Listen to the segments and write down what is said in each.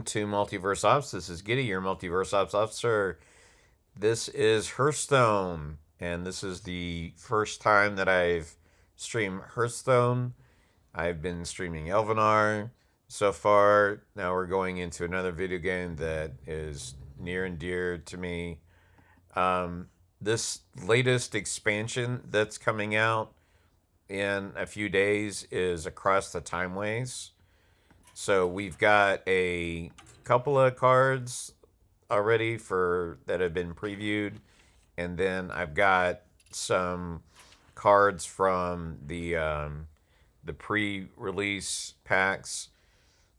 to Multiverse Ops. This is Giddy, your Multiverse Ops officer. This is Hearthstone, and this is the first time that I've streamed Hearthstone. I've been streaming Elvenar so far. Now we're going into another video game that is near and dear to me. This latest expansion that's coming out in a few days is Across the Timeways. So we've got a couple of cards already for that have been previewed, and then I've got some cards from the pre-release packs.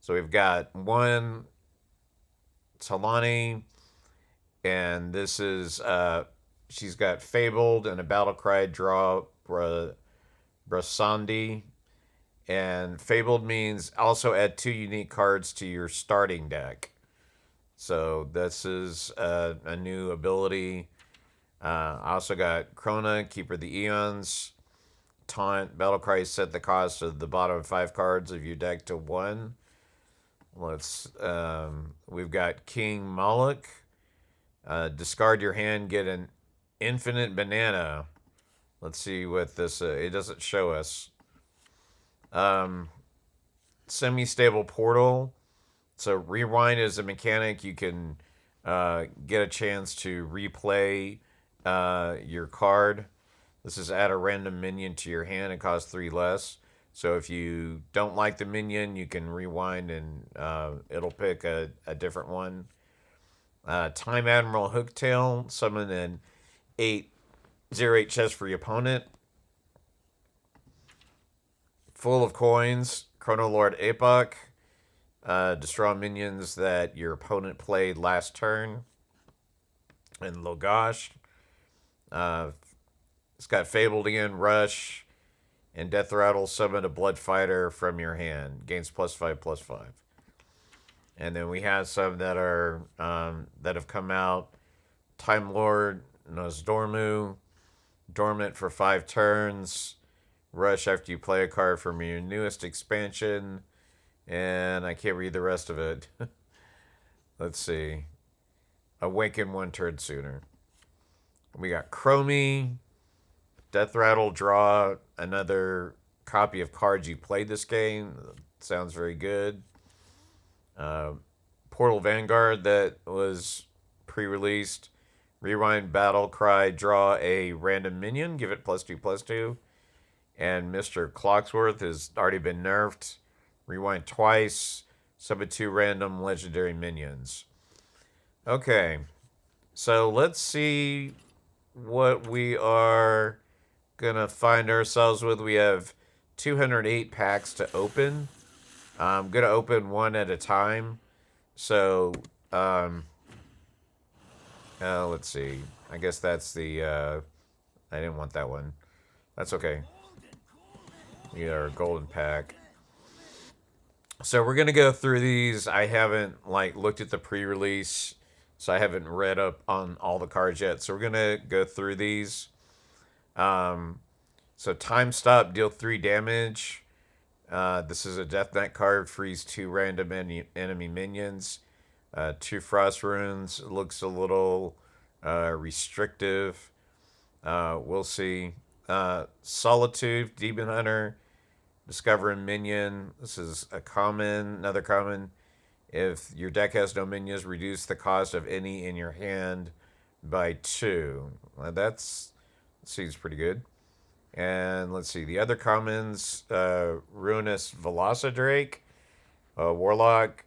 So we've got one Talani, and this is she's got Fabled and a Battle Cry draw Brasandi. And Fabled means also add 2 unique cards to your starting deck. So this is a new ability. I also got Krona, Keeper of the Eons, Taunt, Battlecry, set the cost of the bottom 5 cards of your deck to 1. We've got King Moloch. Discard your hand, get an infinite banana. Let's see what this, it doesn't show us. Semi-stable portal. So rewind is a mechanic. You can get a chance to replay your card. This is add a random minion to your hand and cost 3 less. So if you don't like the minion, you can rewind and it'll pick a different one. Time Admiral Hooktail. Summon an 8/08 chest for your opponent. Full of coins. Chrono Lord Apoc. Destroy minions that your opponent played last turn. And Logosh. It's got Fabled again, Rush, and Death Rattle. Summon a Blood Fighter from your hand. Gains +5/+5. And then we have some that are that have come out. Time Lord Nosdormu. Dormant for 5 turns. Rush after you play a card from your newest expansion. And I can't read the rest of it. Let's see. Awaken 1 turn sooner. We got Chromie. Death Rattle, draw another copy of cards you played this game. Sounds very good. Portal Vanguard that was pre-released. Rewind Battle Cry, draw a random minion, give it +2/+2. And Mr. Clocksworth has already been nerfed. Rewind twice. Summon 2 random legendary minions. Okay. So let's see what we are going to find ourselves with. We have 208 packs to open. I'm going to open one at a time. So, let's see. I guess that's the, I didn't want that one. That's okay. We got our golden pack. So we're going to go through these. I haven't, looked at the pre-release, so I haven't read up on all the cards yet. So we're going to go through these. So Time Stop, deal 3 damage. This is a Death Knight card, freeze 2 random enemy minions. 2 Frost Runes. It looks a little restrictive. We'll see. Solitude, Demon Hunter. Discover a minion. This is a common, another common. If your deck has no minions, reduce the cost of any in your hand by 2. That seems pretty good. And let's see, the other commons, Ruinous Velocidrake, Warlock.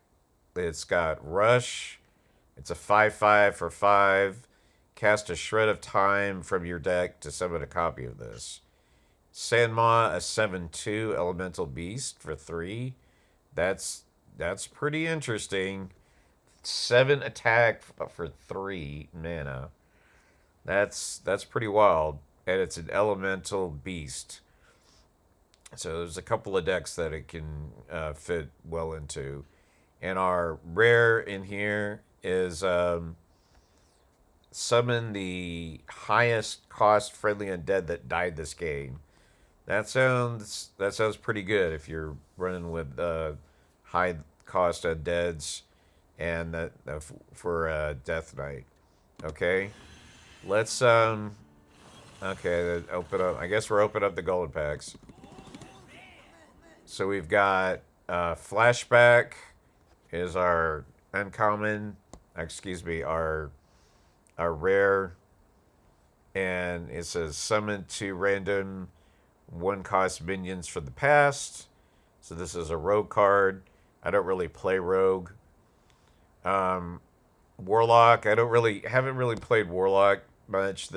It's got Rush. It's a 5/5 for 5. Cast a Shred of Time from your deck to summon a copy of this. Sandmaw, a 7/2 Elemental Beast for 3. That's pretty interesting. 7 attack for 3 mana. That's pretty wild. And it's an Elemental Beast. So there's a couple of decks that it can fit well into. And our rare in here is summon the highest cost friendly undead that died this game. That sounds pretty good if you're running with high cost undeads and for Death Knight. Okay, let's okay, open up. I guess we're opening up the golden packs. So we've got flashback is our uncommon. Excuse me, our rare, and it says summon 2 random 1-cost minions from the past. So this is a rogue card. I don't really play rogue. Warlock. I don't really haven't really played Warlock much.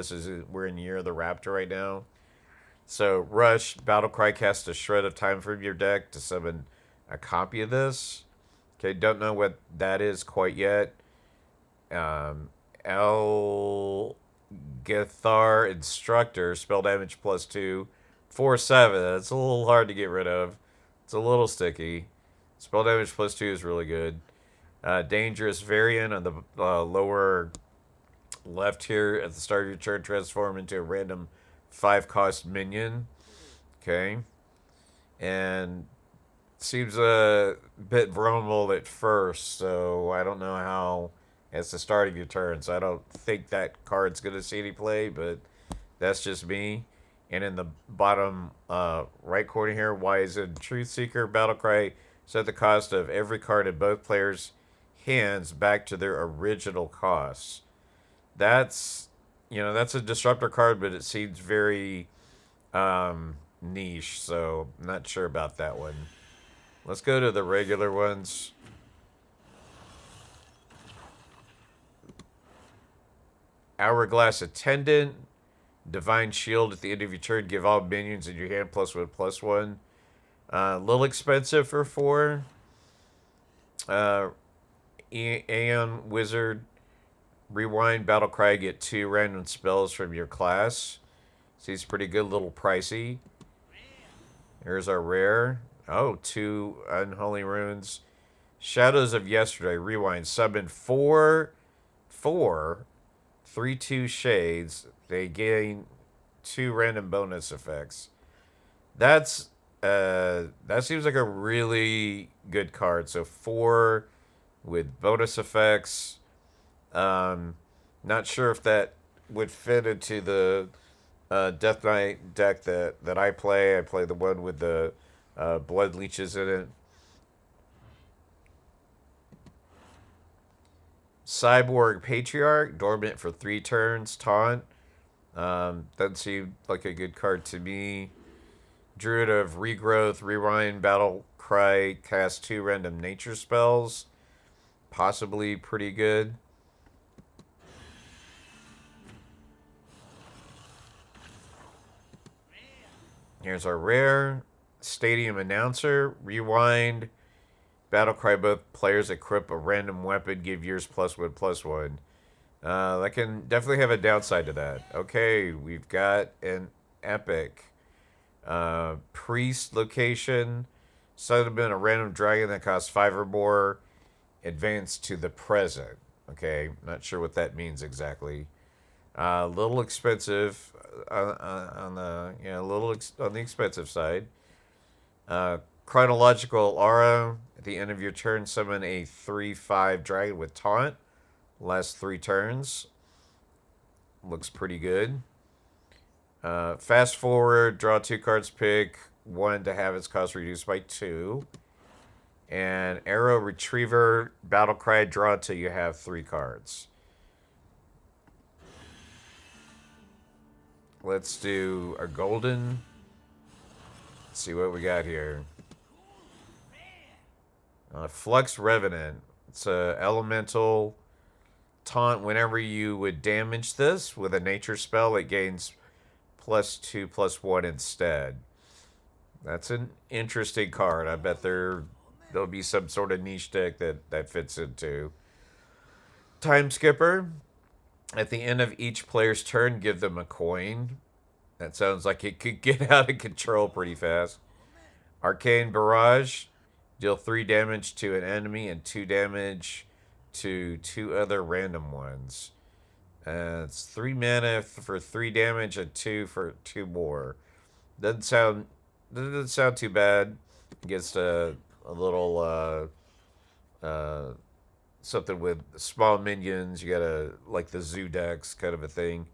We're in Year of the Raptor right now. So rush Battlecry cast a shred of time from your deck to summon a copy of this. Okay, don't know what that is quite yet. El Gethar Instructor, spell damage +2, 4/7. That's a little hard to get rid of. It's a little sticky. Spell damage +2 is really good. Dangerous variant on the lower left here. At the start of your turn, transform into a random 5-cost minion. Okay. And seems a bit vulnerable at first, so I don't know how it's the start of your turn, so I don't think that card's going to see any play, but that's just me. And in the bottom right corner here, why is it Truth Seeker Battlecry set the cost of every card in both players' hands back to their original costs. That's that's a disruptor card, but it seems very niche, so I'm not sure about that one. Let's go to the regular ones. Hourglass Attendant, Divine Shield at the end of your turn. Give all minions in your hand +1/+1. A little expensive for 4. Aeon Wizard, Rewind Battlecry, get 2 random spells from your class. Seems pretty good, little pricey. Here's our rare. Oh, 2 Unholy Runes. Shadows of Yesterday, Rewind. Summon 4 3/2 shades. They gain 2 random bonus effects. That seems like a really good card. So 4 with bonus effects. Not sure if that would fit into the Death Knight deck that I play. I play the one with the blood leeches in it. Cyborg Patriarch, dormant for 3 turns, taunt. Doesn't seem like a good card to me. Druid of Regrowth, Rewind, Battle Cry, cast 2 random nature spells. Possibly pretty good. Here's our rare. Stadium Announcer, Rewind, Battlecry, both players equip a random weapon, give yours +1/+1. That can definitely have a downside to that. Okay, we've got an epic. Priest location, summon a random dragon that costs 5 or more, advance to the present. Okay, not sure what that means exactly. A little expensive on the on the expensive side. Chronological Aura. At the end of your turn, summon a 3/5 dragon with taunt. Last 3 turns. Looks pretty good. Fast forward, draw 2 cards, pick 1 to have its cost reduced by 2. And Arrow Retriever, Battlecry, draw till you have 3 cards. Let's do a golden. Let's see what we got here. Flux Revenant. It's a elemental taunt. Whenever you would damage this with a nature spell, it gains +2/+1 instead. That's an interesting card. I bet there'll be some sort of niche deck that fits into. Time Skipper. At the end of each player's turn, give them a coin. That sounds like it could get out of control pretty fast. Arcane Barrage. Deal 3 damage to an enemy and 2 damage to 2 other random ones. It's 3 mana for 3 damage and 2 for 2 more. Doesn't sound too bad against a little something with small minions. You gotta like the zoo decks kind of a thing.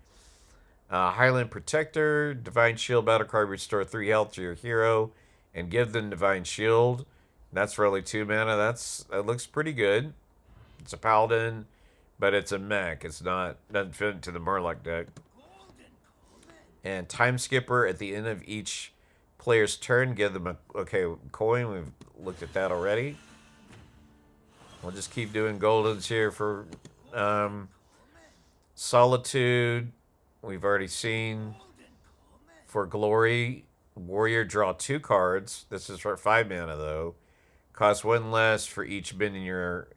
Highland Protector, Divine Shield battle card, restore 3 health to your hero, and give them Divine Shield. That's for only 2 mana. That looks pretty good. It's a paladin, but it's a mech. It's not doesn't fit into the Murloc deck. And Time Skipper at the end of each player's turn, give them a coin. We've looked at that already. We'll just keep doing goldens here for Solitude. We've already seen for Glory. Warrior, draw 2 cards. This is for 5 mana though. Cost 1 less for each minion your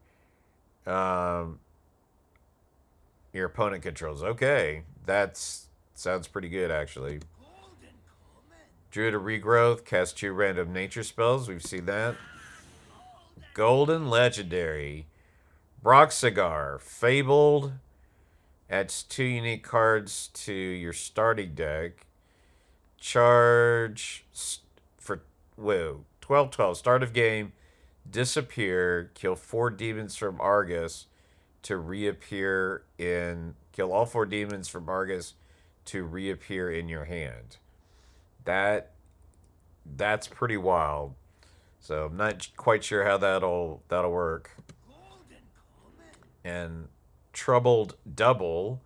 opponent controls. Okay, that's sounds pretty good actually. Druid of Regrowth, cast 2 random nature spells. We've seen that. Golden Legendary. Broxigar, Fabled. Adds 2 unique cards to your starting deck. Charge for 12/12. Start of game. Disappear. Kill 4 demons from Argus to reappear in. Kill all 4 demons from Argus to reappear in your hand. That's pretty wild. So I'm not quite sure how that'll work. And Troubled Double,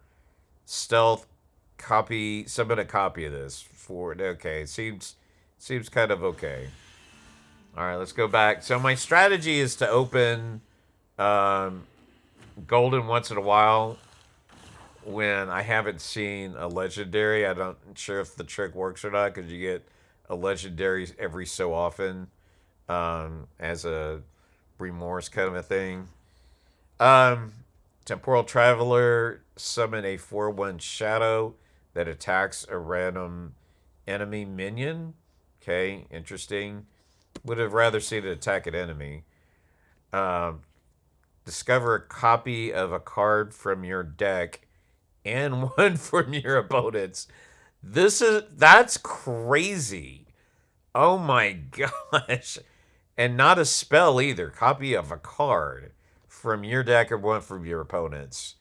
stealth, copy, summon a copy of this for okay. Seems kind of okay. All right, let's go back. So my strategy is to open golden once in a while when I haven't seen a legendary. I'm not sure if the trick works or not because you get a legendary every so often as a remorse kind of a thing. Temporal Traveler, summon a 4/1 shadow that attacks a random enemy minion. Okay, interesting. Would have rather seen it attack an enemy. Discover a copy of a card from your deck and one from your opponent's. That's crazy. Oh my gosh. And not a spell either. Copy of a card from your deck or one from your opponent's.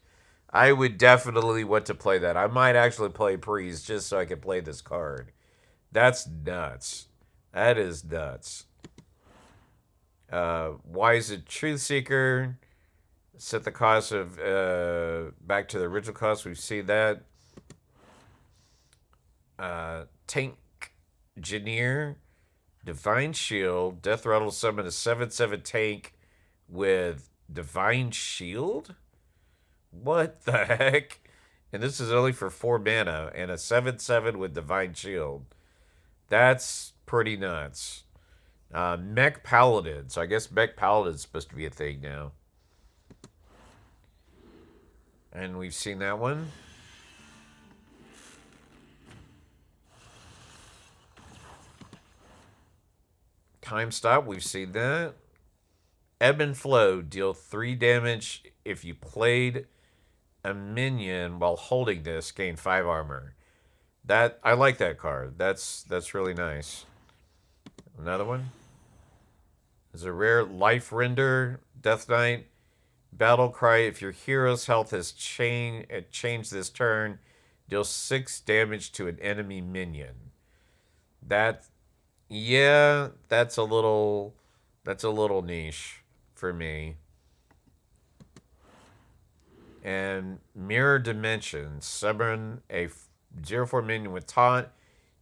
I would definitely want to play that. I might actually play Priest just so I can play this card. That's nuts. That is nuts. Wise and Truth Seeker. Set the cost of back to the original cost. We've seen that. Tank Engineer. Divine Shield. Death Rattle summon a 7/7 tank with Divine Shield? What the heck? And this is only for 4 mana and a 7/7 with Divine Shield. That's pretty nuts. Mech Paladin. So I guess Mech Paladin is supposed to be a thing now. And we've seen that one. Time Stop. We've seen that. Ebb and Flow. Deal 3 damage if you played a minion while holding this. Gain 5 armor. I like that card. That's really nice. Another one. There's a rare Life Render. Death Knight. Battle Cry. If your hero's health has changed this turn, deal 6 damage to an enemy minion. That's a little niche for me. And Mirror Dimension. Summon a 0/4 minion with taunt.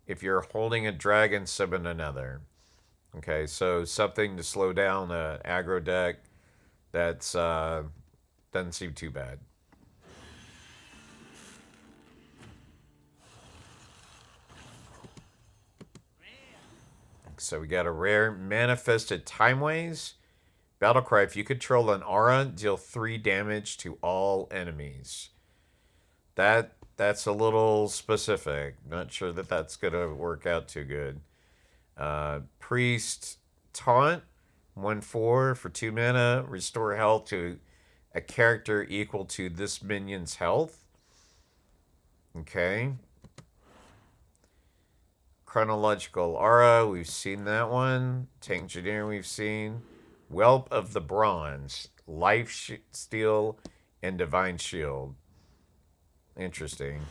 If you're holding a dragon, summon another. Okay, so something to slow down an aggro deck. That's doesn't seem too bad. So we got a rare Manifested Timeways. Battlecry, if you control an aura, deal 3 damage to all enemies. That's a little specific. Not sure that that's going to work out too good. Priest Taunt. 1/4 for 2 mana. Restore health to a character equal to this minion's health. Okay. Chronological Aura, we've seen that one. Tank Engineer, we've seen. Whelp of the Bronze. Steal, and Divine Shield. Interesting.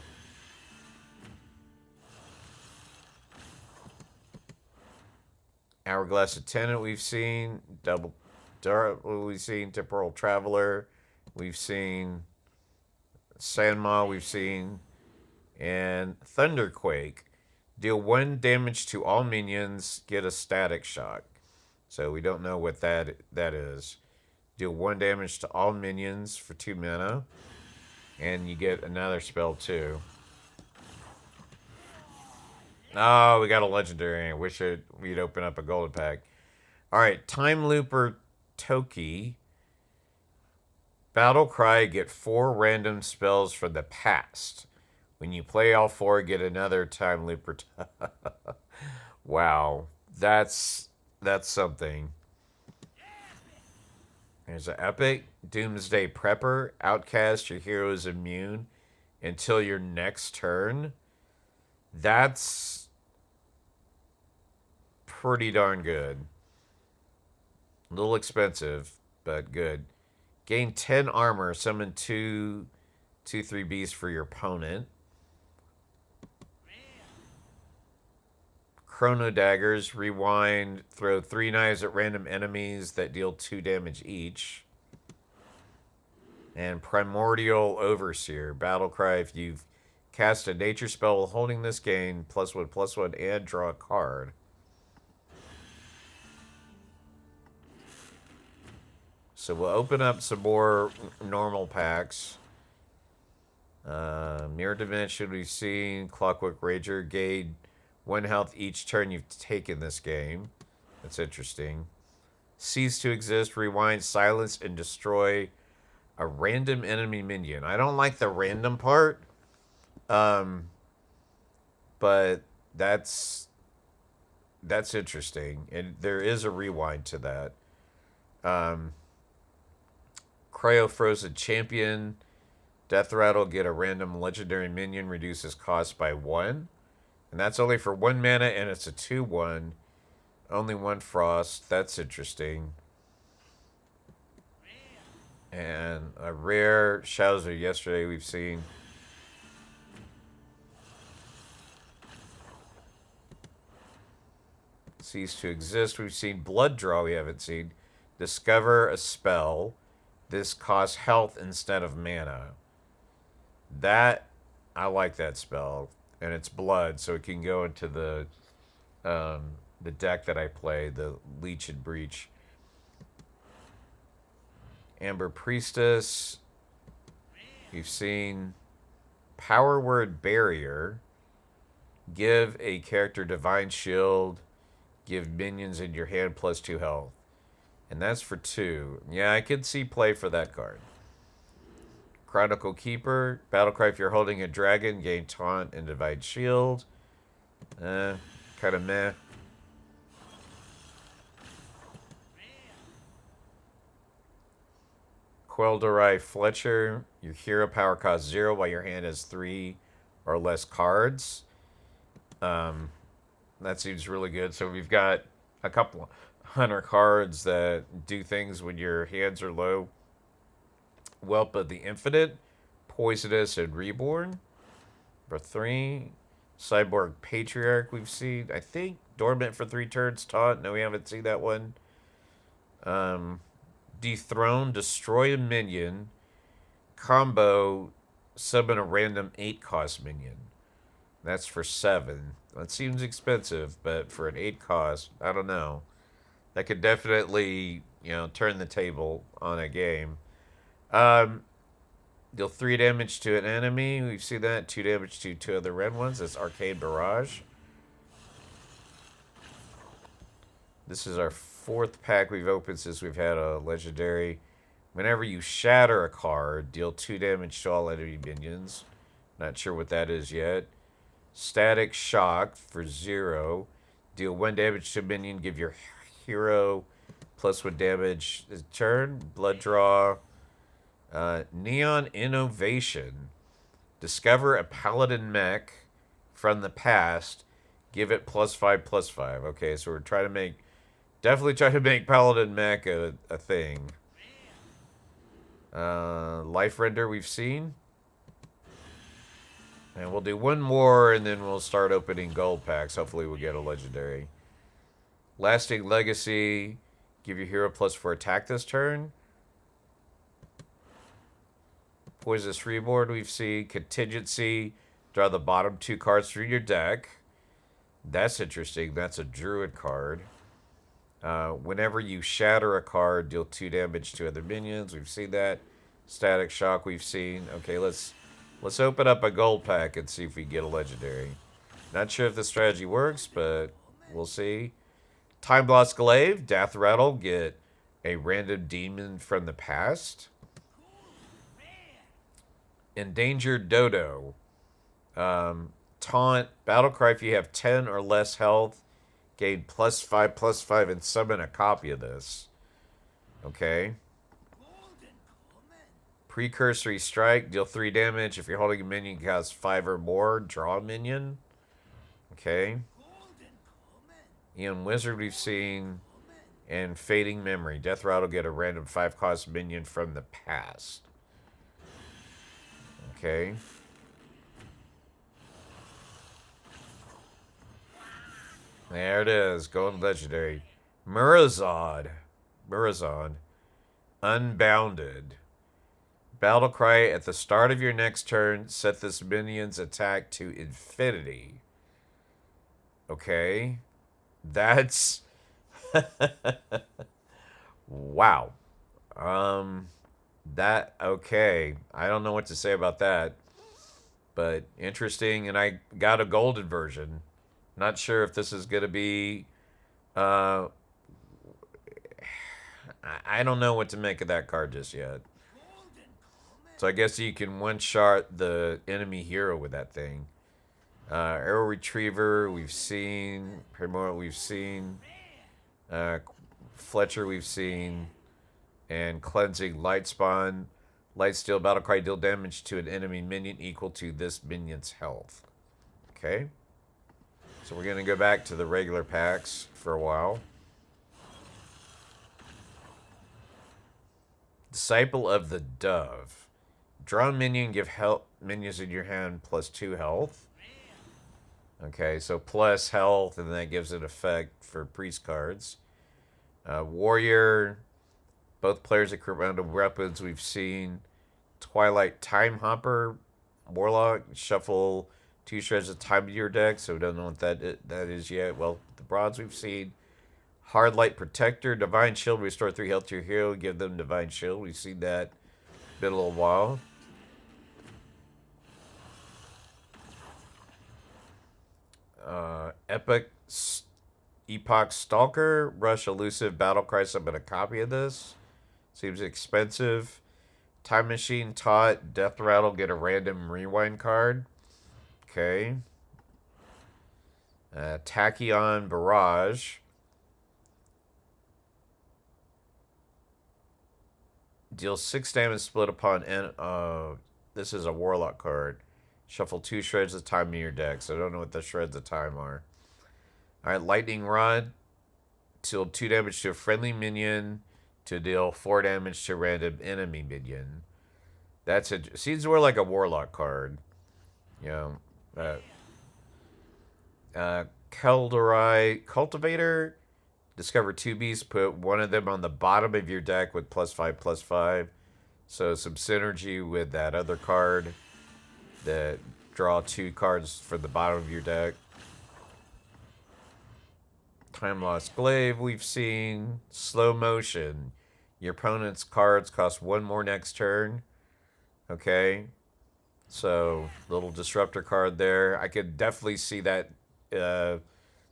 Hourglass Attendant we've seen. Double Dark we've seen. Temporal Traveler. We've seen Sandmaw we've seen. And Thunderquake. Deal 1 damage to all minions. Get a static shock. So we don't know what that is. Deal 1 damage to all minions for 2 mana. And you get another spell too. Oh, we got a legendary. I wish we'd open up a golden pack. Alright, Time Looper Toki. Battle Cry, get 4 random spells from the past. When you play all 4, get another Time Looper. Wow. That's something. There's an epic. Doomsday Prepper. Outcast, your hero is immune until your next turn. That's pretty darn good. A little expensive, but good. Gain 10 armor. Summon 2/3 beasts for your opponent. Chrono Daggers. Rewind. Throw 3 knives at random enemies that deal 2 damage each. And Primordial Overseer. Battlecry. If you've cast a nature spell holding this, gain +1/+1 and draw a card. So we'll open up some more normal packs. Mirror Dimension we've seen. Clockwork Rager. Gain 1 health each turn you've taken this game. That's interesting. Cease to exist. Rewind, silence, and destroy a random enemy minion. I don't like the random part. But that's interesting. And there is a rewind to that. Cryo Frozen Champion. Death Rattle, get a random legendary minion, reduces cost by 1. And that's only for 1 mana, and it's a 2/1. Only 1 frost. That's interesting. And a rare Shadows of Yesterday we've seen. Cease to exist. We've seen Blood Draw. We haven't seen. Discover a spell. This costs health instead of mana. I like that spell, and it's blood, so it can go into the deck that I play, the Leech and Breach. Amber Priestess. We've seen Power Word Barrier. Give a character Divine Shield. Give minions in your hand +2 health. And that's for 2. Yeah, I could see play for that card. Chronicle Keeper. Battlecry, if you're holding a dragon, gain Taunt and Divine Shield. Kind of meh. Quel'Dorei Fletcher. Your hero power costs 0 while your hand has 3 or less cards. That seems really good. So we've got a couple hunter cards that do things when your hands are low. Whelp of the Infinite, Poisonous, and Reborn. For 3. Cyborg Patriarch we've seen. I think Dormant for 3 turns. Taunt. No, we haven't seen that one. Dethrone, destroy a minion. Combo, summon a random 8-cost minion. That's for 7. That seems expensive, but for an 8 cost, I don't know. That could definitely, turn the table on a game. Deal 3 damage to an enemy. We've seen that. 2 damage to 2 other red ones. That's Arcane Barrage. This is our 4th pack we've opened since we've had a legendary. Whenever you shatter a card, deal 2 damage to all enemy minions. Not sure what that is yet. Static Shock for 0. Deal 1 damage to a minion. Give your hero +1 damage this turn. Blood Draw. Neon Innovation. Discover a paladin mech from the past. Give it +5/+5. Okay, so we're definitely trying to make paladin mech a thing. Life Render we've seen. And we'll do one more, and then we'll start opening gold packs. Hopefully we'll get a legendary. Lasting Legacy. Give your hero +4 attack this turn. Poisonous Reward we've seen. Contingency. Draw the bottom 2 cards from your deck. That's interesting. That's a Druid card. Whenever you shatter a card, deal 2 damage to other minions. We've seen that. Static Shock we've seen. Okay, let's open up a gold pack and see if we get a legendary. Not sure if the strategy works, but we'll see. Time Lost Glaive, Death Rattle, get a random demon from the past. Endangered Dodo. Taunt, Battlecry if you have 10 or less health. Gain +5/+5 and summon a copy of this. Okay. Precursory Strike, deal 3 damage. If you're holding a minion that costs 5 or more, draw a minion. Okay. Eon Wizard we've seen. And Fading Memory. Death Rattle get a random 5-cost minion from the past. Okay. There it is. Golden Legendary. Murazad. Unbounded. Battlecry at the start of your next turn. Set this minion's attack to infinity. Okay. That's... wow. Okay. I don't know what to say about that. But interesting, and I got a golden version. Not sure if this is going to be... I don't know what to make of that card just yet. So I guess you can one-shot the enemy hero with that thing. Arrow Retriever, we've seen. Primordial, we've seen. Fletcher, we've seen. And Cleansing Lightspawn. Lightsteel, Battlecry, deal damage to an enemy minion equal to this minion's health. Okay. So we're going to go back to the regular packs for a while. Disciple of the Dove. Draw a minion, give minions in your hand +2 health. Okay, so plus health, and that gives it effect for priest cards. Warrior. Both players equip random weapons we've seen. Twilight Time Hopper. Warlock. Shuffle 2 shreds of time to your deck, so we don't know what that is yet. Well, the bronze we've seen. Hard Light Protector. Divine Shield. Restore 3 health to your hero. Give them Divine Shield. We've seen that been a little while. Epoch Stalker. Rush Elusive Battlecry. Summon a copy of this. Seems expensive. Time Machine Taught. Death Rattle. Get a random rewind card. Okay. Tachyon Barrage. Deals 6 damage split upon this is a Warlock card. Shuffle 2 shreds of time in your deck. So I don't know what the shreds of time are. Alright, Lightning Rod. Deal 2 damage to a friendly minion to deal 4 damage to a random enemy minion. That's it. Seems more like a Warlock card. You know. Kelderai Cultivator. Discover 2 beasts. Put one of them on the bottom of your deck with +5/+5. So some synergy with that other card. That draw 2 cards from the bottom of your deck. Time Lost Glaive we've seen. Slow Motion. Your opponent's cards cost 1 more next turn. Okay. So, little disruptor card there. I could definitely see that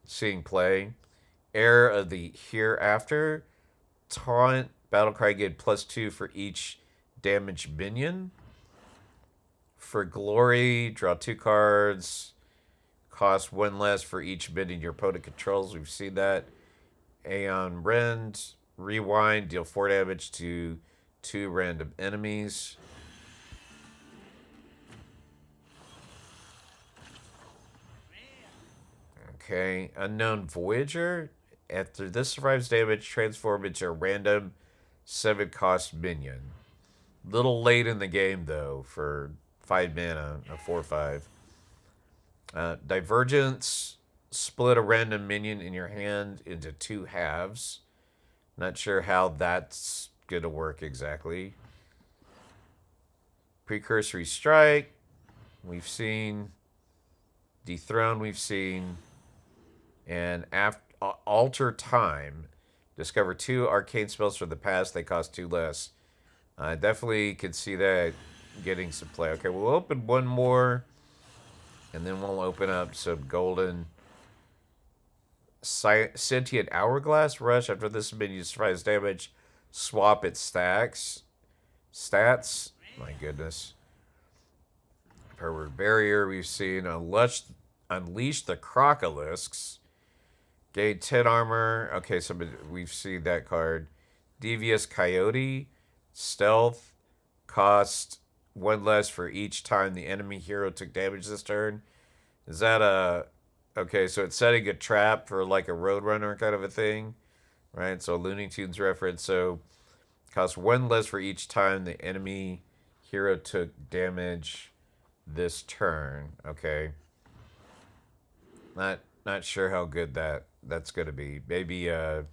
seeing play. Heir of the Hereafter. Taunt. Battlecry get +2 for each damaged minion. For Glory, draw 2 cards. Cost 1 less for each minion your opponent controls. We've seen that. Aeon Rend. Rewind. Deal 4 damage to 2 random enemies. Okay. Unknown Voyager. After this survives damage, transform into a random 7-cost minion. Little late in the game though for 5 mana, a 4/5. Divergence. Split a random minion in your hand into two halves. Not sure how that's gonna work exactly. Precursory Strike. We've seen. Dethrone. We've seen. And after Alter Time. Discover 2 arcane spells from the past. They cost 2 less. I definitely could see that getting some play. Okay, we'll open one more. And then we'll open up some golden Sentient Hourglass Rush. After this minion survives damage, swap its stats. My goodness. Pervert Barrier. We've seen Unleash the Crocolisk's. Gain 10 armor. Okay, so we've seen that card. Devious Coyote. Stealth. Cost 1 less for each time the enemy hero took damage this turn. Is that a... Okay, so it's setting a trap for like a Roadrunner kind of a thing. Right, so Looney Tunes reference. So costs 1 less for each time the enemy hero took damage this turn. Okay. Not sure how good that's going to be. Maybe a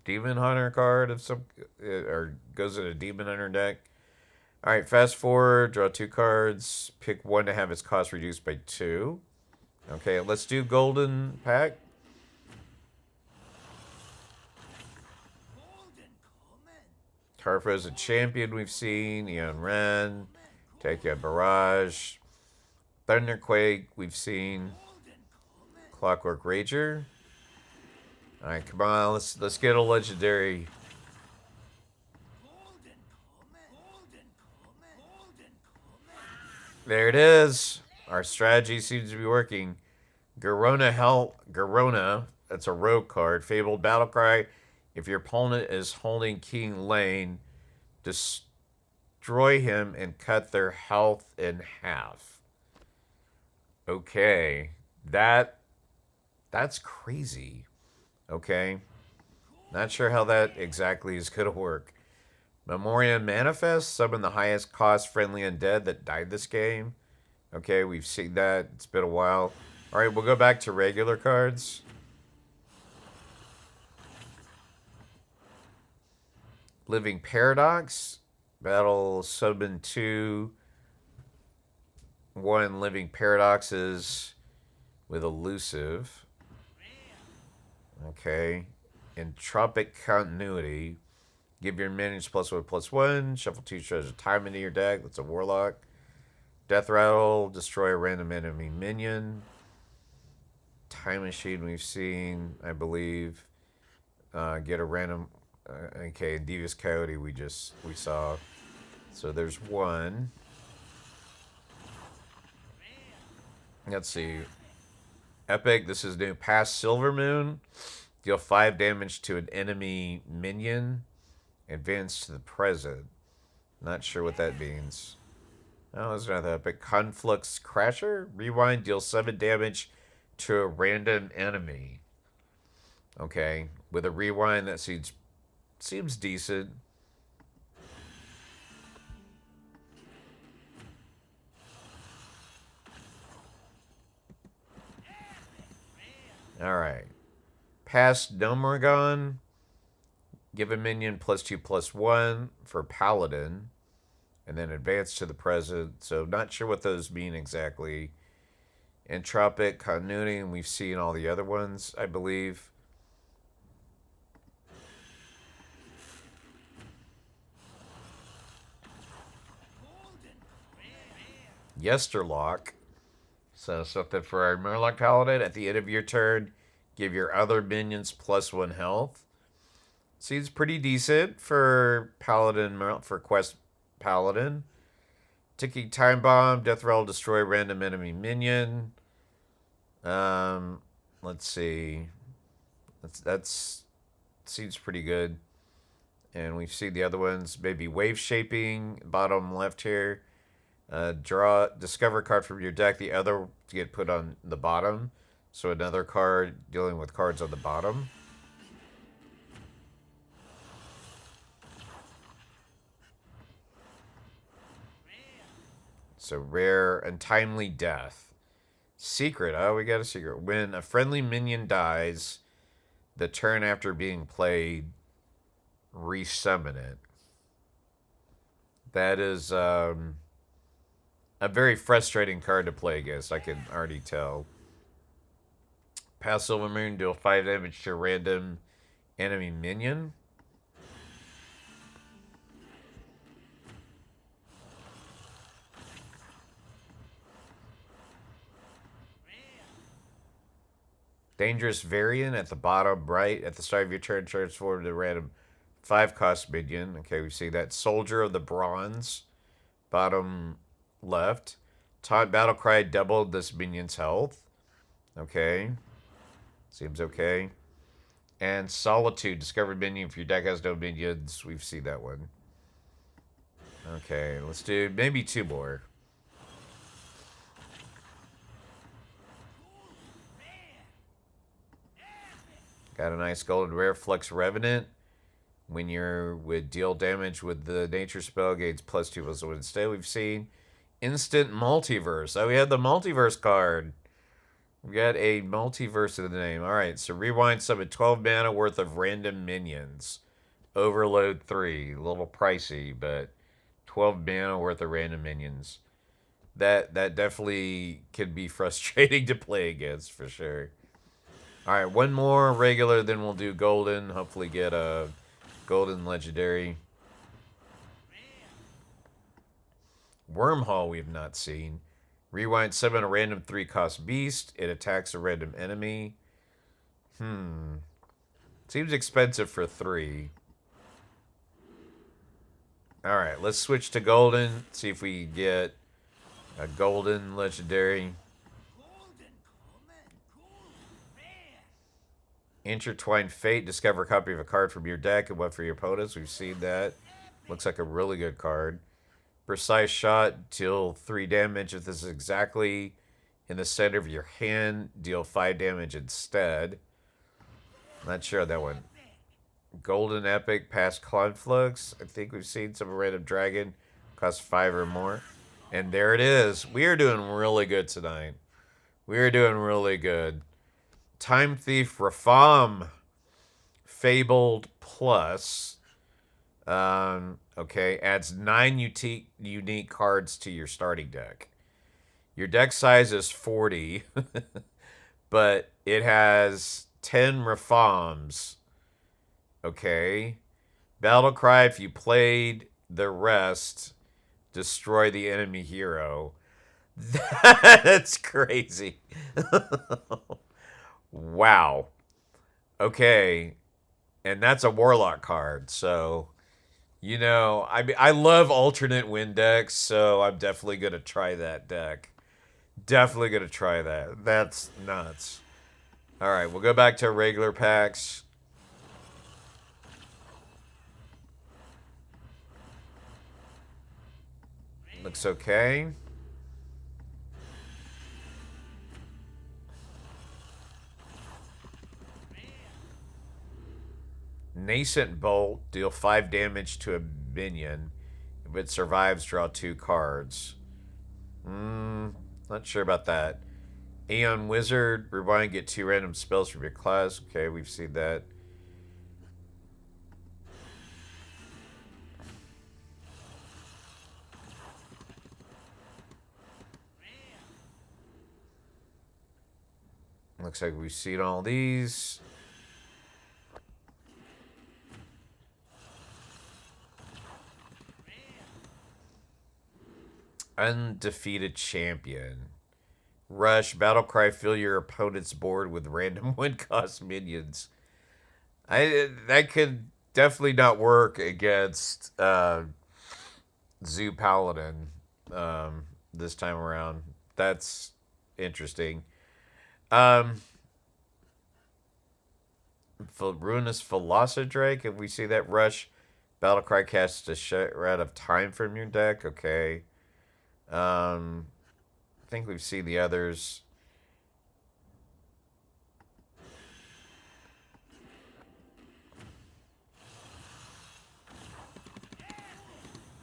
Demon Hunter card of some... Or goes in a Demon Hunter deck. Alright, fast forward. Draw 2 cards. Pick one to have its cost reduced by 2. Okay, let's do Golden Pack. Tarfo's a champion we've seen. Eon Ren. Take Barrage. Thunderquake we've seen. Clockwork Rager. Alright, come on, let's get a legendary. There it is. Our strategy seems to be working. Garona, that's a rogue card. Fabled Battlecry. If your opponent is holding King Lane, destroy him and cut their health in half. Okay. That's crazy. Okay. Not sure how that exactly is going to work. Memoria Manifest. Summon the highest cost friendly undead that died this game. Okay, we've seen that. It's been a while. Alright, we'll go back to regular cards. Living Paradox. Battle summon 2 1 Living Paradoxes with Elusive. Okay. Entropic Continuity. Give your minions +1/+1. Shuffle 2 treasure time into your deck. That's a Warlock. Death Rattle. Destroy a random enemy minion. Time Machine we've seen, I believe. Get a random... okay, Devious Coyote we saw. So there's one. Let's see. Epic, this is new. Past Silver Moon. Deal 5 damage to an enemy minion. Advance to the present. Not sure what that means. No, it's not that epic. Conflux Crasher. Rewind. Deal 7 damage to a random enemy. Okay. With a rewind, that seems decent. Alright. Past Nomergon. Give a minion +2/+1 for Paladin. And then advance to the present. So not sure what those mean exactly. Entropic Continuity, and we've seen all the other ones, I believe. Yesterlock. So something for our Murloc Paladin. At the end of your turn, give your other minions +1 health. Seems pretty decent for Paladin, for Quest Paladin. Ticking Time Bomb. Death Rattle. Destroy random enemy minion. Let's see. That's seems pretty good. And we've seen the other ones. Maybe Wave Shaping, bottom left here. Discover a card from your deck. The other to get put on the bottom. So another card dealing with cards on the bottom. So rare, untimely death. Secret. Oh, we got a secret. When a friendly minion dies, the turn after being played, resummon it. That is a very frustrating card to play against. I can already tell. Pass Silver Moon, deal 5 damage to a random enemy minion. Dangerous Variant at the bottom right. At the start of your turn, transform to a random 5 cost minion. Okay, we see that. Soldier of the Bronze, bottom left. Taunt Battle Cry doubled this minion's health. Okay. Seems okay. And Solitude, discover minion if your deck has no minions. We've seen that one. Okay, let's do maybe 2 more. Got a nice golden rare Flux Revenant. When you're with deal damage with the nature spell, gains +2/+1. Instead, we've seen Instant Multiverse. Oh, we had the Multiverse card. We got a Multiverse in the name. Alright, so rewind summon 12 mana worth of random minions. Overload 3. A little pricey, but 12 mana worth of random minions. That definitely can be frustrating to play against, for sure. Alright, one more regular, then we'll do golden. Hopefully get a golden legendary. Wormhole we have not seen. Rewind, summon a random 3-cost beast. It attacks a random enemy. Seems expensive for 3. Alright, let's switch to golden. See if we get a golden legendary. Intertwined Fate. Discover a copy of a card from your deck and one for your opponents. We've seen that. Looks like a really good card. Precise Shot. Deal 3 damage. If this is exactly in the center of your hand, deal 5 damage instead. Not sure on that one. Golden Epic. Past Conflux. I think we've seen some random dragon. Costs 5 or more. And there it is. We are doing really good tonight. We are doing really good. Time Thief Rafam Fabled Plus. Okay, adds 9 unique cards to your starting deck. Your deck size is 40, but it has 10 Rafams. Okay. Battle Cry, if you played the rest, destroy the enemy hero. That's crazy. Wow. Okay. And that's a Warlock card, so you know, I mean, I love alternate win decks, so I'm definitely gonna try that deck. Definitely gonna try that. That's nuts. All right, we'll go back to regular packs. Looks okay. Nascent Bolt, deal 5 damage to a minion. If it survives, draw 2 cards. Not sure about that. Aeon Wizard, rewind, get 2 random spells from your class. Okay, we've seen that. Looks like we've seen all these. Undefeated Champion. Rush, Battle Cry, fill your opponent's board with random 1-cost minions. That could definitely not work against Zoo Paladin this time around. That's interesting. Ruinous Velocidrake, if we see that. Rush, Battlecry casts a shred of time from your deck. Okay. I think we've seen the others.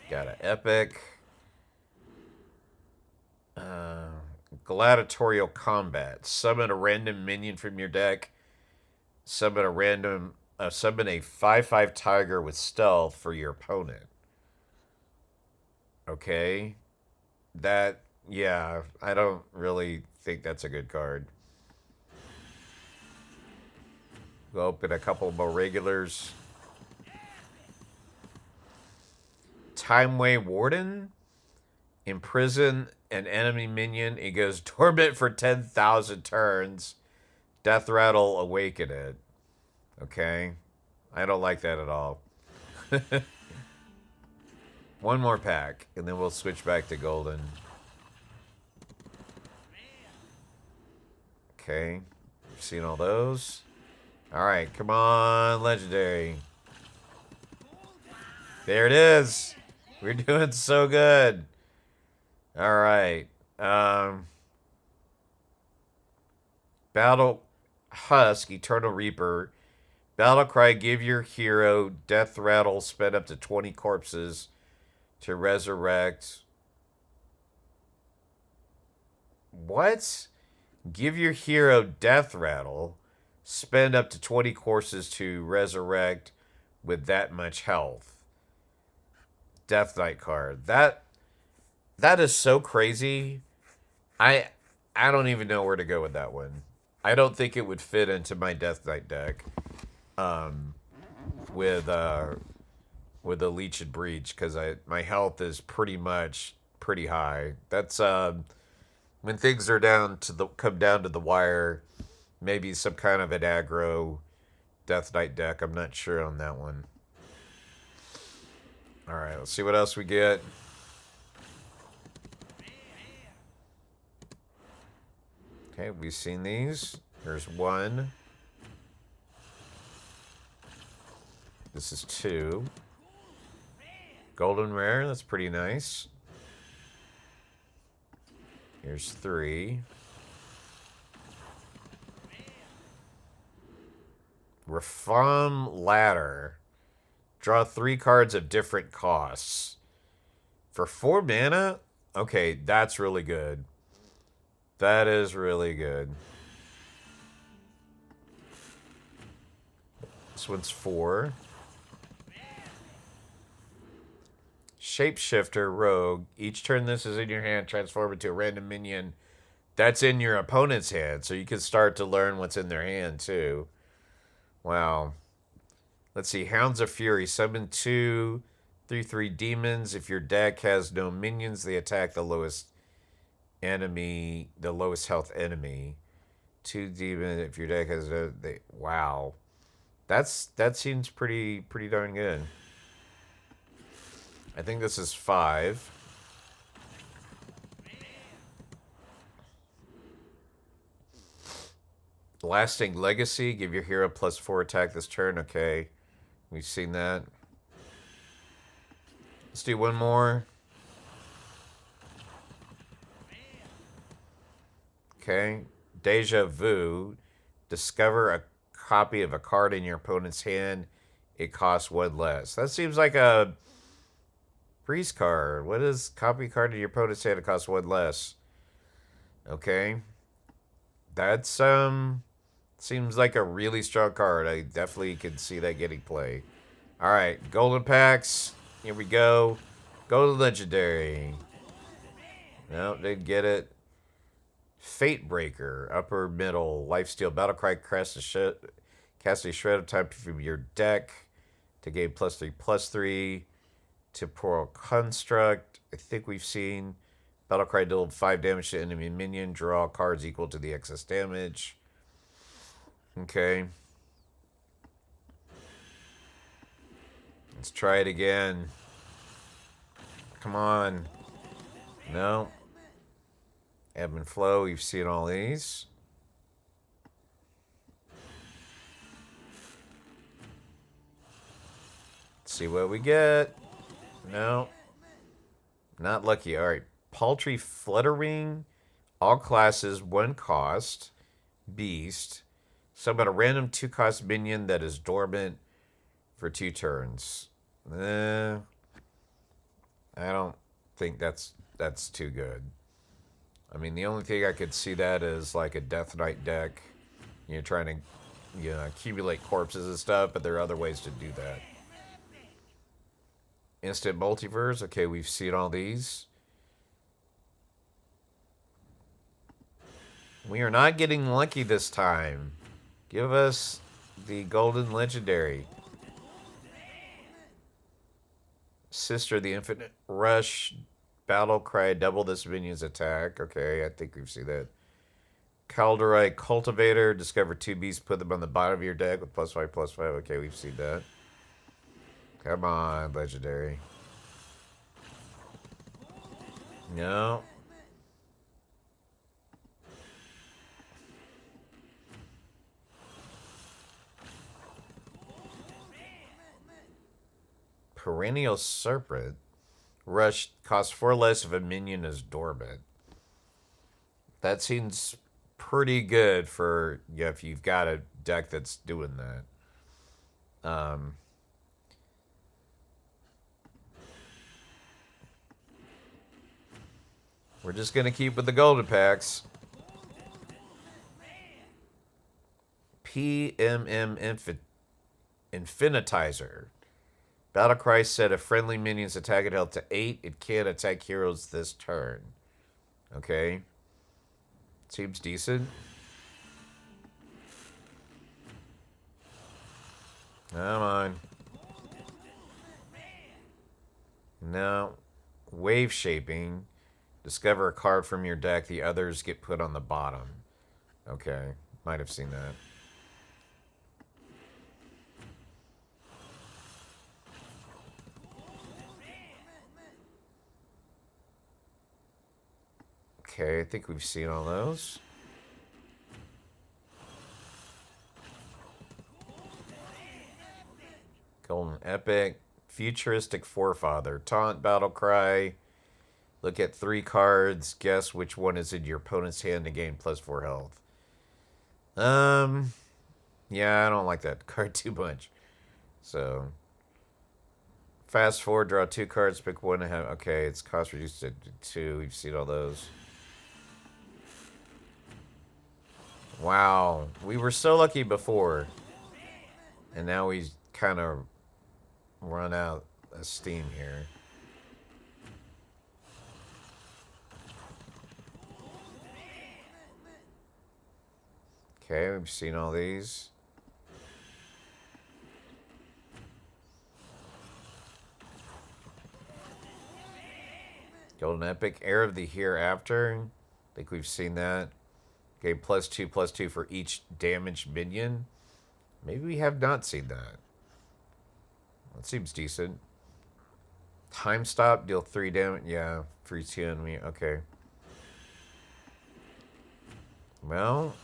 Got an Epic. Gladiatorial Combat. Summon a random minion from your deck. Summon a 5/5 tiger with stealth for your opponent. Okay. That, yeah, I don't really think that's a good card. We'll open a couple more regulars. Timeway Warden. Imprison an enemy minion. It goes dormant for 10,000 turns. Death Rattle awaken it. Okay. I don't like that at all. One more pack, and then we'll switch back to golden. Okay. Seen all those. Alright, come on, legendary. There it is. We're doing so good. Alright. Battle Husk, Eternal Reaper. Battle Cry, give your hero Death Rattle, spend up to 20 corpses to resurrect. What? Give your hero Death Rattle, spend up to 20 courses to resurrect with that much health. Death Knight card. That is so crazy. I don't even know where to go with that one. I don't think it would fit into my Death Knight deck. With the Leech and Breach, because my health is pretty high. That's when things are come down to the wire. Maybe some kind of an aggro Death Knight deck. I'm not sure on that one. All right, let's see what else we get. Okay, we've seen these. There's one. This is 2. Golden Rare, that's pretty nice. Here's 3. Reform Ladder. Draw 3 cards of different costs. For 4 mana? Okay, that's really good. That is really good. This one's 4. Shapeshifter Rogue. Each turn this is in your hand, transform into a random minion that's in your opponent's hand. So you can start to learn what's in their hand, too. Wow. Let's see. Hounds of Fury. Summon 2 3/3 demons. If your deck has no minions, they attack the lowest health enemy. 2 demons. If your deck has no... Wow. That seems pretty darn good. I think this is 5. Lasting Legacy. Give your hero +4 attack this turn. Okay. We've seen that. Let's do one more. Okay. Deja Vu. Discover a copy of a card in your opponent's hand. It costs 1 less. That seems like a Priest card. What is copy card in your opponent's hand? It costs 1 less. Okay. That's seems like a really strong card. I definitely can see that getting play. Alright, golden packs. Here we go. Go to legendary. No, didn't get it. Fate Breaker. Upper middle. Lifesteal. Battlecry. Cast a shred of time from your deck to gain +3/+3. Temporal Construct. I think we've seen. Battlecry deal 5 damage to enemy minion. Draw cards equal to the excess damage. Okay. Let's try it again. Come on. No. Ebb and Flow. You've seen all these. Let's see what we get. No. Not lucky. All right. Paltry Fluttering. All classes, 1 cost. Beast. Summon a random 2-cost minion that is dormant for 2 turns. I don't think that's too good. I mean, the only thing I could see that is like a Death Knight deck. You're trying to, accumulate corpses and stuff, but there are other ways to do that. Instant multiverse. Okay, we've seen all these. We are not getting lucky this time. Give us the golden legendary. Sister, the infinite rush. Battle cry. Double this minion's attack. Okay, I think we've seen that. Calderai Cultivator. Discover 2 beasts. Put them on the bottom of your deck with +5/+5. Okay, we've seen that. Come on, legendary. No. Perennial Serpent. Rush costs 4 less if a minion is dormant. That seems pretty good for if you've got a deck that's doing that. We're just gonna keep with the golden packs. PMM Infinitizer. Battlecry said if friendly minions attack at health to 8, it can't attack heroes this turn. Okay. Seems decent. Come on. No. Wave shaping. Discover a card from your deck. The others get put on the bottom. Okay. Might have seen that. Okay, I think we've seen all those. Golden Epic. Futuristic Forefather. Taunt, Battle Cry. Look at 3 cards. Guess which one is in your opponent's hand to gain +4 health. Yeah, I don't like that card too much. So, fast forward, draw 2 cards, pick one and have. Okay, it's cost reduced to 2. We've seen all those. Wow, we were so lucky before, and now we kind of run out of steam here. Okay, we've seen all these. Golden Epic, Heir of the Hereafter. I think we've seen that. Okay, +2/+2 for each damaged minion. Maybe we have not seen that. That seems decent. Time stop, deal 3 damage. Yeah, freeze 2 enemy. Okay. Well,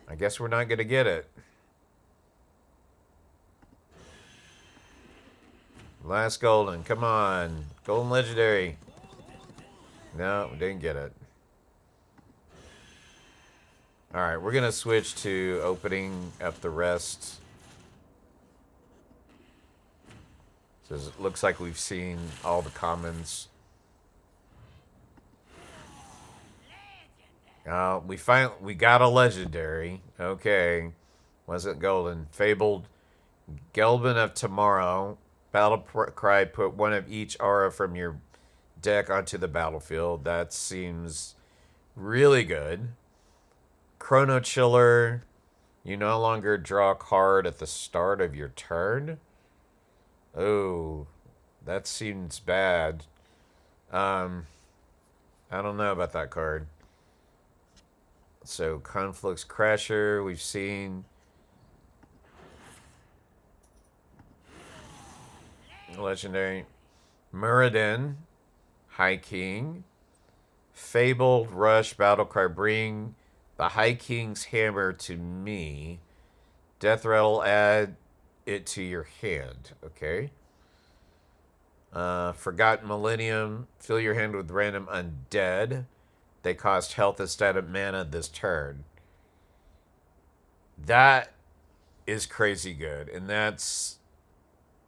I guess we're not going to get it. Last golden. Come on. Golden legendary. No, we didn't get it. Alright, we're going to switch to opening up the rest. So it looks like we've seen all the commons. We got a legendary. Okay. Wasn't golden. Fabled Gelbin of Tomorrow. Battle Cry, put one of each aura from your deck onto the battlefield. That seems really good. Chrono Chiller. You no longer draw a card at the start of your turn. Oh, that seems bad. I don't know about that card. So, Conflicts Crasher, we've seen. Legendary. Muradin, High King. Fabled Rush, Battlecry, bring the High King's hammer to me. Death Rattle, add it to your hand. Okay. Forgotten Millennium, fill your hand with random undead. They cost health instead of mana this turn. That is crazy good. And that's,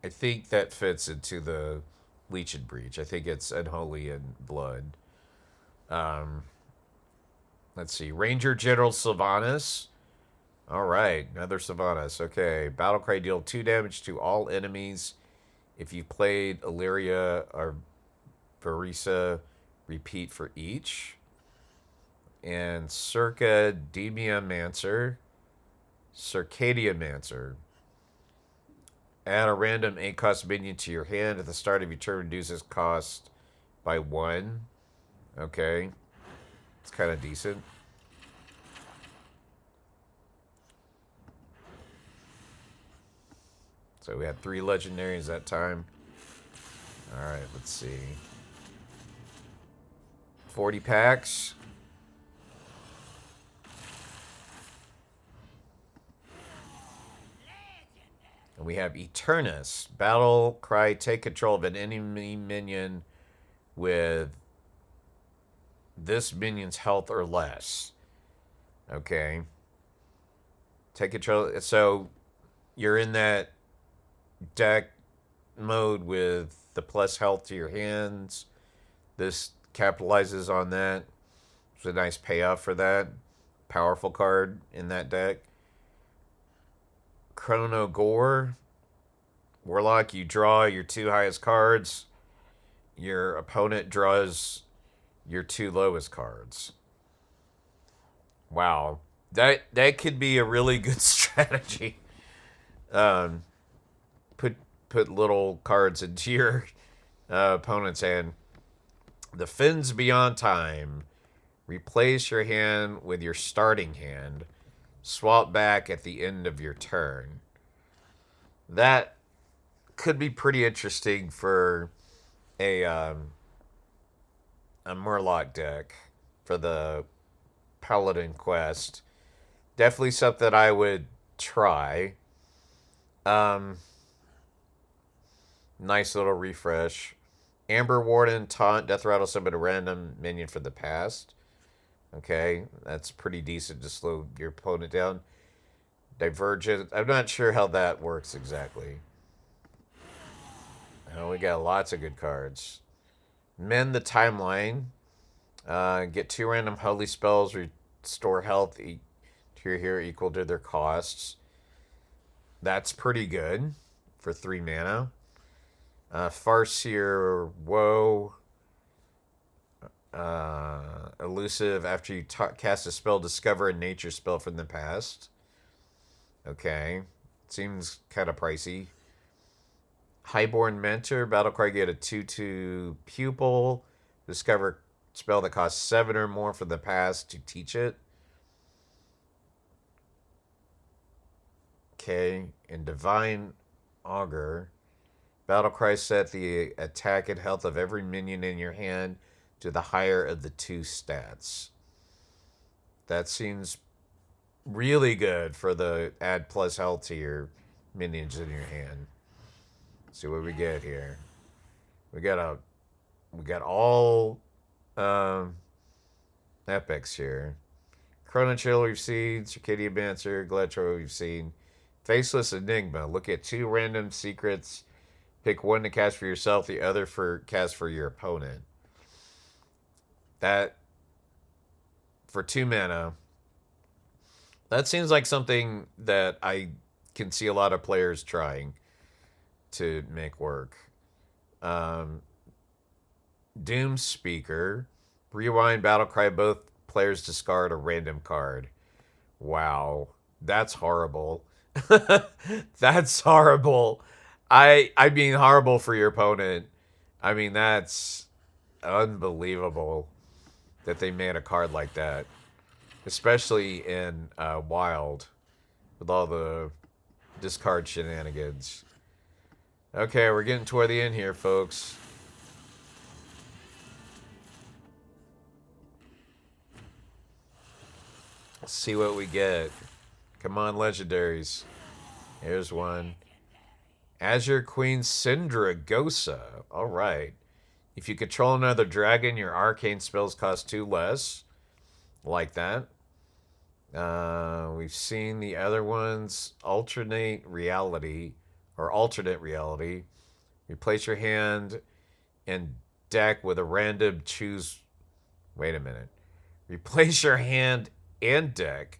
I think that fits into the Leech and Breach. I think it's Unholy and Blood. Um, let's see. Ranger General Sylvanas. All right, another Sylvanas. Okay. Battlecry, deal 2 damage to all enemies. If you played Illyria or Barisa, repeat for each. And Circa Demiomancer. Circadia Mancer. Add a random 8 cost minion to your hand at the start of your turn, reduces cost by 1. Okay. It's kind of decent. So we had 3 legendaries that time. Alright, let's see. 40 packs. And we have Eternus. Battle cry, take control of an enemy minion with this minion's health or less. Okay. Take control. So you're in that deck mode with the plus health to your hands. This capitalizes on that. It's a nice payoff for that. Powerful card in that deck. Chrono Gore. Warlock, you draw your 2 highest cards. Your opponent draws your 2 lowest cards. Wow. That could be a really good strategy. Put little cards into your opponent's hand. The Fins Beyond Time. Replace your hand with your starting hand. Swap back at the end of your turn. That could be pretty interesting for a Murloc deck for the Paladin quest. Definitely something I would try. Nice little refresh. Amber Warden, taunt, death rattle, summon a random minion for the past. Okay, that's pretty decent to slow your opponent down. Divergent, I'm not sure how that works exactly. Oh, we got lots of good cards. Mend the Timeline. Get 2 random holy spells, restore health to your hero equal to their costs. That's pretty good for 3 mana. Farseer Woe. Elusive. After you cast a spell, discover a nature spell from the past. Okay. Seems kind of pricey. Highborn Mentor. Battlecry, get a 2/2 pupil. Discover spell that costs 7 or more from the past to teach it. Okay. And Divine Augur. Battlecry, set the attack and health of every minion in your hand to the higher of the 2 stats. That seems really good for the add plus health to your minions in your hand. Let's see what we get here. We got all epics here. Chrono Chill we've seen, Circadia Mancer, Gletro we've seen. Faceless Enigma. Look at 2 random secrets. Pick 1 to cast for yourself, the other for cast for your opponent. That, for 2 mana, that seems like something that I can see a lot of players trying to make work. Doom Speaker. Rewind, Battlecry, both players discard a random card. Wow. That's horrible. That's horrible. I mean horrible for your opponent. I mean, that's unbelievable that they made a card like that. Especially in Wild. With all the discard shenanigans. Okay, we're getting toward the end here, folks. Let's see what we get. Come on, legendaries. Here's one. Azure Queen Syndragosa. Alright. If you control another dragon, your arcane spells cost 2 less. Like that. We've seen the other ones. Alternate reality. Replace your hand and deck with a random choose. Wait a minute. Replace your hand and deck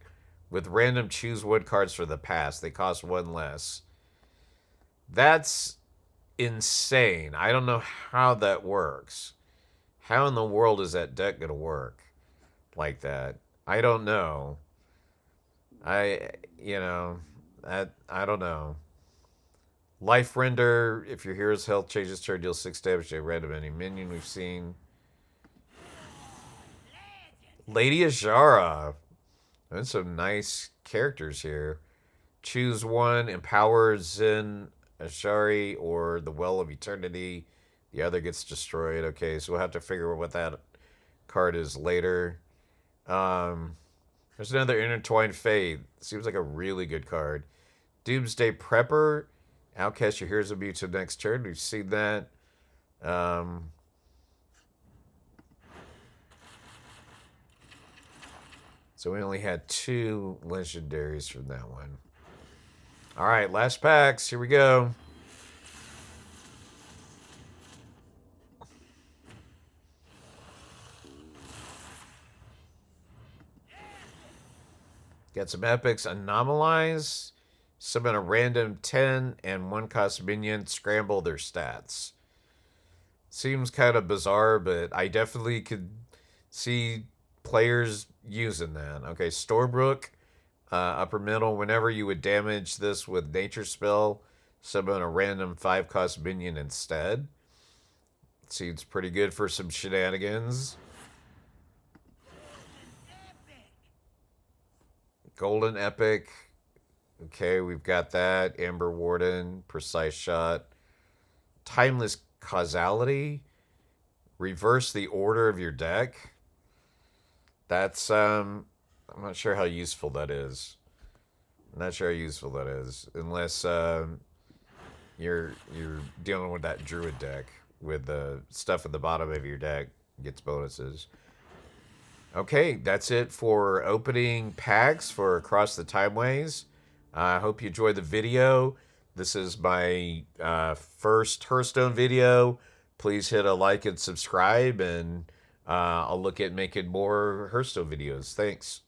with random choose wood cards for the past. They cost one less. That's insane. I don't know how that works. How in the world is that deck going to work like that? I don't know. I, you know, I don't know. Life render. If your hero's health changes turn, deal 6 damage to a random any minion we've seen. Lady Azara. There's some nice characters here. Choose one. Empower Zen Ashari or the Well of Eternity. The other gets destroyed. Okay, so we'll have to figure out what that card is later. There's another Intertwined Fate. Seems like a really good card. Doomsday Prepper. Outcast your hero's abuse until next turn. We've seen that. So we only had 2 legendaries from that one. All right, last packs. Here we go. Got some epics. Anomalize. Summon a random 10 and 1 cost minion. Scramble their stats. Seems kind of bizarre, but I definitely could see players using that. Okay, Storebrook. Upper middle. Whenever you would damage this with nature spell, summon a random 5 cost minion instead. Seems pretty good for some shenanigans. Golden Epic. Okay, we've got that. Amber Warden, Precise Shot. Timeless Causality. Reverse the order of your deck. That's I'm not sure how useful that is. I'm not sure how useful that is, unless you're dealing with that druid deck with the stuff at the bottom of your deck gets bonuses. Okay, that's it for opening packs for Across the Timeways. I hope you enjoyed the video. This is my first Hearthstone video. Please hit a like and subscribe, and I'll look at making more Hearthstone videos. Thanks.